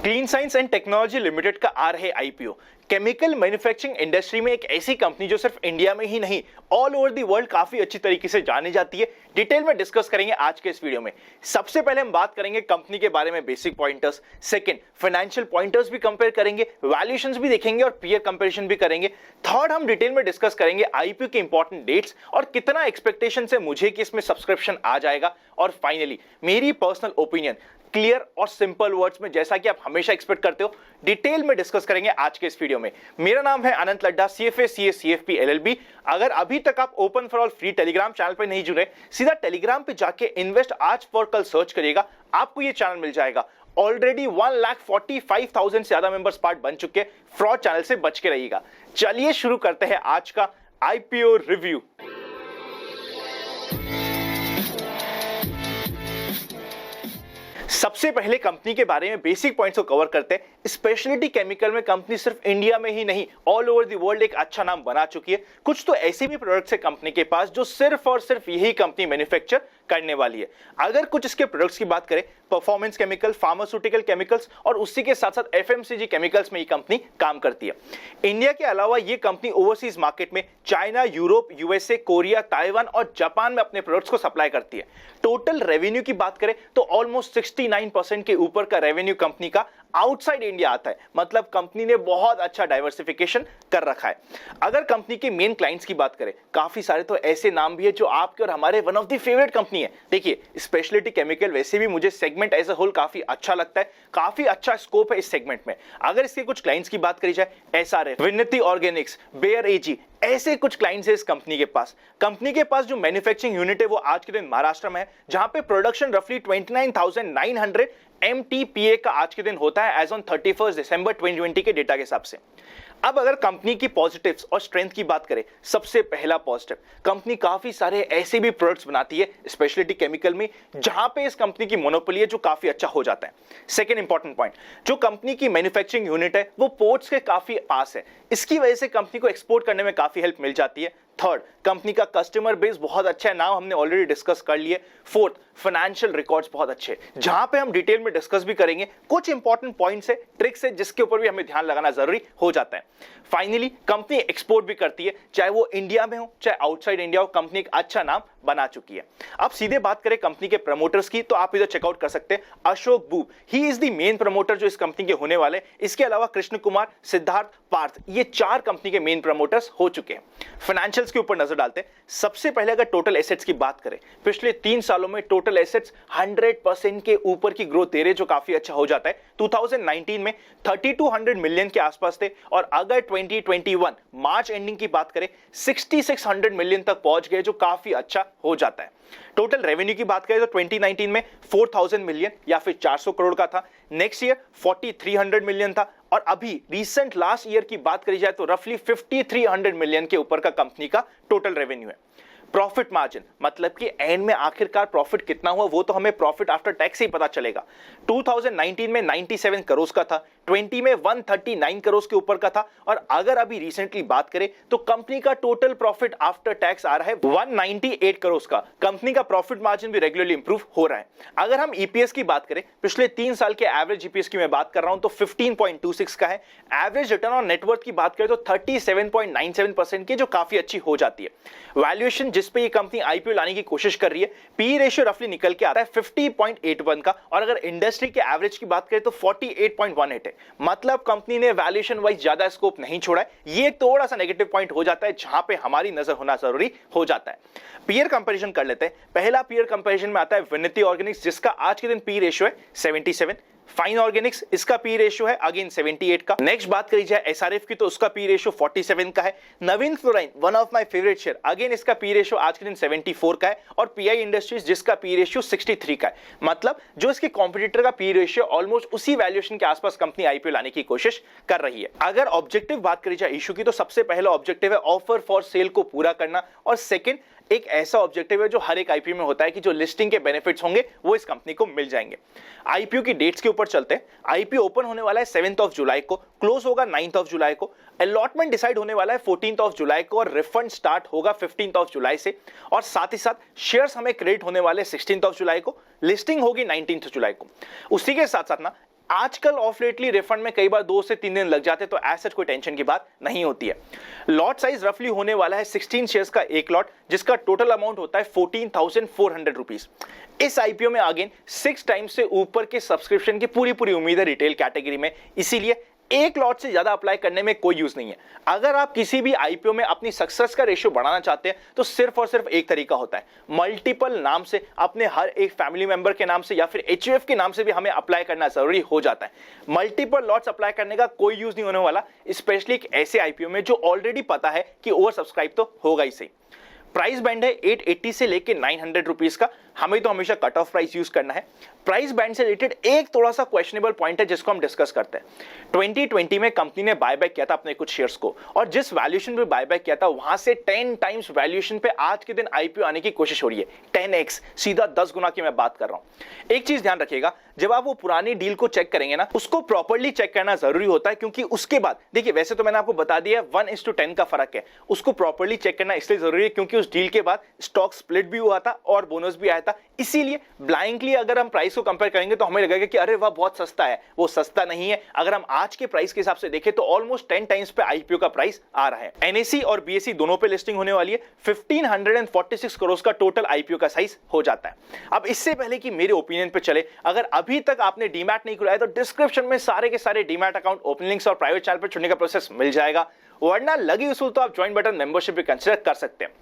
Clean science and technology limited का आ रहा है आईपीओ। केमिकल मैन्युफैक्चरिंग इंडस्ट्री में एक ऐसी कंपनी जो सिर्फ इंडिया में ही नहीं ऑल ओवर दी वर्ल्ड काफी अच्छी तरीके से जानी जाती है। डिटेल में डिस्कस करेंगे आज के इस वीडियो में। सबसे पहले हम बात करेंगे कंपनी के बारे में basic pointers, second financial pointers भी कंपेयर करेंगे, वैल्यूएशंस भी देखेंगे और पीयर कंपैरिजन भी करेंगे। थर्ड हम डिटेल में डिस्कस करेंगे आईपीओ के इंपॉर्टेंट डेट्स और कितना एक्सपेक्टेशन है मुझे कि इसमें सब्सक्रिप्शन आ जाएगा। और फाइनली मेरी पर्सनल ओपिनियन क्लियर और सिंपल वर्ड्स में, जैसा कि आप हमेशा एक्सपेक्ट करते हो, डिटेल में डिस्कस करेंगे आज के इस वीडियो में। मेरा नाम है अनंत Ladda, CFA CA CFP LLB। अगर अभी तक आप open for all free Telegram channel पर नहीं जुड़े, सीधा टेलीग्राम पे जाके इन्वेस्ट आज फॉर कल सर्च करिएगा, आपको ये चैनल मिल जाएगा। ऑलरेडी 1,45,000 से ज्यादा मेंबर्स पार्ट बन चुके हैं। फ्रॉड चैनल से बच के रहिएगा। चलिए शुरू करते हैं आज का आईपीओ रिव्यू। सबसे पहले कंपनी के बारे में बेसिक पॉइंट्स को कवर करते हैं। स्पेशलिटी केमिकल में कंपनी सिर्फ इंडिया में ही नहीं ऑल ओवर द वर्ल्ड एक अच्छा नाम बना चुकी है। कुछ तो ऐसे भी प्रोडक्ट्स है कंपनी के पास जो सिर्फ और सिर्फ यही कंपनी मैन्युफैक्चर करने वाली है। अगर कुछ इसके प्रोडक्ट्स की बात करें, परफॉर्मेंस केमिकल, फार्मास्यूटिकल केमिकल्स और उसी के साथ साथ FMCG केमिकल्स में ये कंपनी काम करती है। इंडिया के अलावा ये कंपनी ओवरसीज मार्केट में China, Europe, USA, Korea, Taiwan और जापान में अपने प्रोडक्ट्स को सप्लाई करती है। टोटल रेवेन्यू की बात करें तो ऑलमोस्ट 69% के ऊपर का रेवेन्यू कंपनी का आउटसाइड इंडिया आता है। मतलब कंपनी ने बहुत अच्छा डाइवर्सिफिकेशन कर रखा है। अगर कंपनी के मेन क्लाइंट्स की बात करें, काफी सारे तो ऐसे नाम भी है जो आपके और हमारे one of the favourite company है। देखिए, स्पेशलिटी केमिकल वैसे भी मुझे सेगमेंट एज अ होल काफी अच्छा लगता है, काफी अच्छा स्कोप है इस सेगमेंट में। अगर इसके कुछ क्लाइंट्स की बात करी जाए, SRF, Vinati organics, Bayer AG, ऐसे कुछ क्लाइंट्स है इस कंपनी के पास। कंपनी के पास जो मैन्युफैक्चरिंग यूनिट है वो आज के दिन महाराष्ट्र में है, जहां पे प्रोडक्शन रफली 29,900 MTPA का आज के दिन होता है एज ऑन 31 दिसंबर 2020 के डेटा के हिसाब से। अब अगर कंपनी की पॉजिटिव्स और स्ट्रेंथ की बात करें, सबसे पहला पॉजिटिव, कंपनी काफी सारे ऐसे भी प्रोडक्ट्स बनाती है स्पेशलिटी केमिकल में जहां पे इस कंपनी की मोनोपोली है जो काफी अच्छा हो जाता है। सेकंड इंपॉर्टेंट पॉइंट, जो कंपनी की मैन्युफैक्चरिंग यूनिट है वो पोर्ट्स के काफी पास है, इसकी वजह से कंपनी को एक्सपोर्ट करने में काफी हेल्प मिल जाती है। थर्ड, कंपनी का कस्टमर बेस बहुत अच्छा है, नाम हमने ऑलरेडी डिस्कस कर लिए। फोर्थ, फाइनेंशियल रिकॉर्ड्स बहुत अच्छे, जहां पे हम डिटेल में डिस्कस भी करेंगे। कुछ इंपॉर्टेंट पॉइंट्स है, ट्रिक्स है, जिसके ऊपर भी हमें ध्यान लगाना जरूरी हो जाता है। फाइनली कंपनी एक्सपोर्ट भी करती है, चाहे वो इंडिया में हो चाहे आउटसाइड इंडिया हो, कंपनी एक अच्छा नाम बना चुकी है। अब सीधे बात करें कंपनी के प्रमोटर्स की, तो आप इधर चेकआउट कर सकते हैं Ashok boob, he is the main promoter जो इस कंपनी के होने वाले। इसके अलावा कृष्ण कुमार, सिद्धार्थ, पार्थ, ये चार कंपनी के मेन प्रमोटर्स हो चुके हैं। फाइनेंशियल्स के ऊपर नजर डालते हैं। सबसे पहले अगर टोटल एसेट्स की बात करें, पिछले 3 सालों में टोटल एसेट्स 100% के ऊपर की ग्रोथ दे रहे, जो काफी अच्छा हो जाता है। 2019 में 3200 मिलियन के आसपास थे और अगर 2021 मार्च एंडिंग की बात करें 6600 मिलियन तक पहुंच गए, जो काफी अच्छा हो जाता है। टोटल रेवेन्यू की बात करें तो 2019 में 4000 मिलियन या फिर 400 करोड़ का था। नेक्स्ट ईयर 4300 मिलियन था और अभी रिसेंट लास्ट ईयर की बात करी जाए तो रफली 5300 मिलियन के ऊपर का कंपनी का टोटल रेवेन्यू है। प्रॉफिट मार्जिन, मतलब कि एंड में आखिरकार प्रॉफिट कितना हुआ वो तो हमें प्रॉफिट आफ्टर टैक्स ही पता चलेगा। 2019 में 97 करोड़ का था, 20 में 139 करोड़ के ऊपर का था और अगर अभी रिसेंटली बात करें तो कंपनी का टोटल प्रॉफिट आफ्टर टैक्स आ रहा है 198 करोड़ का। कंपनी का प्रॉफिट मार्जिन भी रेगुलरली इंप्रूव हो रहा है। अगर हम EPS की बात करें, पिछले 3 साल के एवरेज EPS की मैं बात कर रहा हूं तो 15.26 का है। एवरेज रिटर्न ऑन नेटवर्थ की बात करें तो 37.97% की, जो काफी अच्छी हो जाती है। वैल्यूएशन जिस पे ये कंपनी IPO लाने की कोशिश कर रही है, PE रेशियो रफली निकल के आता है 50.81 का और अगर इंडस्ट्री के एवरेज की बात करें तो 48.18 है। मतलब कंपनी ने वैल्यूएशन वाइज ज्यादा स्कोप नहीं छोड़ा है। ये थोड़ा सा नेगेटिव पॉइंट हो जाता है जहां पे हमारी नजर होना जरूरी हो जाता है। पीयर कंपैरिजन कर लेते हैं। पहला पीयर कंपैरिजन में आता है विनिति ऑर्गेनिक्स, जिसका आज के दिन PE रेशियो है 77। फाइन ऑर्गेनिक्स, इसका PE रेशियो है अगेन 78 का। नेक्स्ट बात करी जाए SRF की तो उसका PE रेशियो 47 का है। Navin Fluorine, one of my favourite share, again इसका PE रेशियो आज के दिन 74 का है और PI इंडस्ट्रीज जिसका PE रेशियो 63 का है। मतलब जो इसके कॉम्पिटिटर का PE रेशियो ऑलमोस्ट उसी वैल्यूएशन के आसपास कंपनी IPO लाने की कोशिश कर रही है। अगर ऑब्जेक्टिव बात करी जाए इशू की तो सबसे पहला ऑब्जेक्टिव है ऑफर फॉर सेल को पूरा करना और सेकंड एक ऐसा ऑब्जेक्टिव है जो हर एक आईपीओ में होता है कि जो लिस्टिंग के बेनिफिट्स होंगे वो इस कंपनी को मिल जाएंगे। आईपीओ की डेट्स के ऊपर चलते हैं। आईपीओ ओपन होने वाला है 7 जुलाई को, क्लोज होगा 9 जुलाई को। अलॉटमेंट डिसाइड होने वाला है 14 जुलाई को और रिफंड स्टार्ट होगा 15 जुलाई से। और साथ ही साथ शेयर्स हमें क्रेडिट होने वाले 16 जुलाई को, लिस्टिंग होगी 19 जुलाई को। उसी के साथ साथ ना आजकल ऑफ लेटली रिफंड में कई बार 2 से 3 दिन लग जाते, तो ऐसा कोई टेंशन की बात नहीं होती है। लॉट साइज रफली होने वाला है 16 शेयर्स का एक लॉट, जिसका टोटल अमाउंट होता है 14,400 रुपीज। इस आईपीओ में अगेन 6 टाइम्स से ऊपर के सब्सक्रिप्शन की पूरी उम्मीद है रिटेल कैटेगरी में, इसीलिए एक लॉट से ज्यादा अप्लाई करने में कोई यूज नहीं है। अगर आप किसी भी आईपीओ में अपनी सक्सेस का रेशियो बढ़ाना चाहते हैं तो सिर्फ और सिर्फ एक तरीका होता है, मल्टीपल नाम से, अपने हर एक फैमिली मेंबर के नाम से या फिर एचयूएफ के नाम से भी हमें अप्लाई करना जरूरी हो जाता है। मल्टीपल लॉट्स अप्लाई करने का कोई यूज नहीं होने वाला, स्पेशली एक ऐसे आईपीओ में जो ऑलरेडी पता है कि ओवर सब्सक्राइब तो होगा ही सही। प्राइस बैंड है 880 से लेके 900 रुपीज का, हमें तो हमेशा कट ऑफ प्राइस यूज करना है। प्राइस बैंड से रिलेटेड एक थोड़ा सा क्वेश्चनेबल पॉइंट है जिसको हम डिस्कस करते हैं। 2020 में कंपनी ने बायबैक किया था अपने कुछ शेयर्स को, और जिस वैल्यूएशन पे बायबैक किया था वहां से 10 टाइम्स वैल्यूएशन पे आज के दिन आईपीओ आने की कोशिश हो रही है। 10x, सीधा 10 गुना की मैं बात कर रहा हूं। एक चीज ध्यान रखिएगा, जब आप वो पुरानी डील को चेक करेंगे ना, उसको प्रॉपर्ली चेक करना जरूरी होता है, क्योंकि उसके बाद देखिए, वैसे तो मैंने आपको बता दिया 1:10 का फर्क है, उसको प्रॉपर्ली चेक करना इसलिए जरूरी है क्योंकि उस डील के बाद स्टॉक स्प्लिट भी हुआ था और बोनस भी आया था। इसीलिए ब्लाइंडली अगर हम प्राइस को कंपेयर करेंगे तो हमें लगेगा कि अरे वाह बहुत सस्ता है, वो सस्ता नहीं है। अगर हम आज के प्राइस के हिसाब से देखें तो ऑलमोस्ट 10 टाइम्स पे आईपीओ का प्राइस आ रहा है। एनएसई और बीएसई दोनों पे लिस्टिंग होने वाली है। 1546 करोड़ का टोटल आईपीओ का साइज हो जाता है। अब इससे पहले कि मेरे ओपिनियन पे चले, अगर अभी तक आपने डीमैट नहीं खुलाया तो डिस्क्रिप्शन में सारे के सारे डीमैट अकाउंट ओपन लिंक्स और प्राइवेट चैनल पर चुनने का प्रोसेस मिल जाएगा, वरना लगी उसूल तो आप ज्वाइन बटन मेंबरशिप भी कंसीडर कर सकते हैं।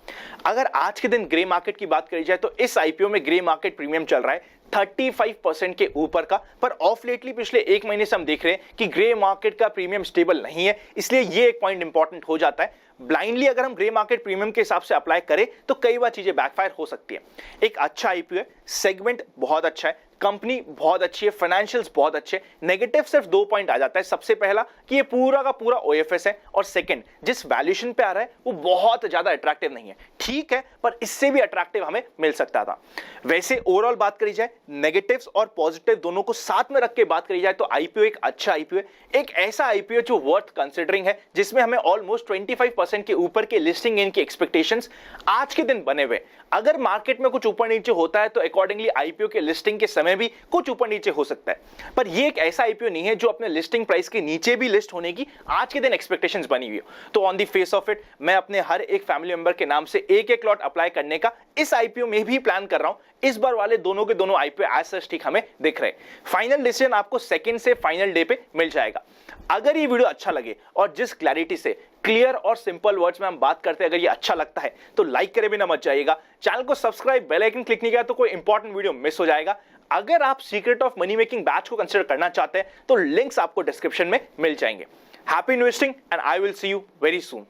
अगर आज के दिन ग्रे मार्केट की बात करी जाए तो इस आईपीओ में ग्रे मार्केट प्रीमियम चल रहा है 35% के ऊपर का, पर ऑफ लेटली पिछले एक महीने से हम देख रहे हैं कि ग्रे मार्केट का प्रीमियम स्टेबल नहीं है, इसलिए ये एक पॉइंट इंपॉर्टेंट हो जाता है। ब्लाइंडली अगर हम ग्रे मार्केट प्रीमियम के हिसाब से अप्लाई करें तो कई बार चीजें बैकफायर हो सकती है। एक अच्छा आईपीओ है, सेगमेंट बहुत अच्छा है, कंपनी बहुत अच्छी है, फाइनेंशियल्स बहुत अच्छे। नेगेटिव सिर्फ 2 पॉइंट आ जाता है। सबसे पहला कि ये पूरा का पूरा ओएफएस है, और सेकंड जिस वैल्यूएशन पे आ रहा है वो बहुत ज्यादा अट्रैक्टिव नहीं है। ठीक है, पर इससे भी अट्रैक्टिव हमें मिल सकता था। वैसे ओवरऑल बात करी जाए, नेगेटिव्स और पॉजिटिव दोनों को साथ में रख के बात करी जाए तो आईपीओ एक अच्छा आईपीओ है, एक ऐसा आईपीओ जो वर्थ कंसिडरिंग है, जिसमें हमें ऑलमोस्ट 25% के ऊपर के लिस्टिंग इन की एक्सपेक्टेशंस आज के दिन बने हुए। अगर मार्केट में कुछ ऊपर नीचे होता है तो अकॉर्डिंगली आईपीओ के लिस्टिंग के समय भी कुछ ऊपर नीचे हो सकता है, पर ये एक ऐसा आईपीओ नहीं है जो अपने लिस्टिंग प्राइस के नीचे भी लिस्ट होने की आज के दिन एक्सपेक्टेशंस बनी हुई हो। तो on the face of it मैं अपने हर एक फैमिली मेंबर के नाम से एक लॉट अप्लाई करने का इस आईपीओ में भी प्लान कर रहा हूं। इस बार वाले दोनों के दोनों आईपीओ एज सच ठीक हमें दिख रहे हैं। फाइनल डिसीजन आपको सेकंड से फाइनल डे पे मिल जाएगा। अगर ये वीडियो अच्छा लगे और जिस क्लैरिटी से, क्लियर और सिंपल वर्ड्स में हम बात करते हैं, अगर ये अच्छा लगता है तो लाइक करे बिना मत जाइएगा। चैनल को सब्सक्राइब, बेल आइकन क्लिक नहीं किया तो कोई इंपॉर्टेंट वीडियो मिस हो जाएगा। अगर आप secret of money making batch को कंसीडर करना चाहते हैं तो लिंक्स आपको डिस्क्रिप्शन में मिल जाएंगे। Happy investing and I will see you very soon.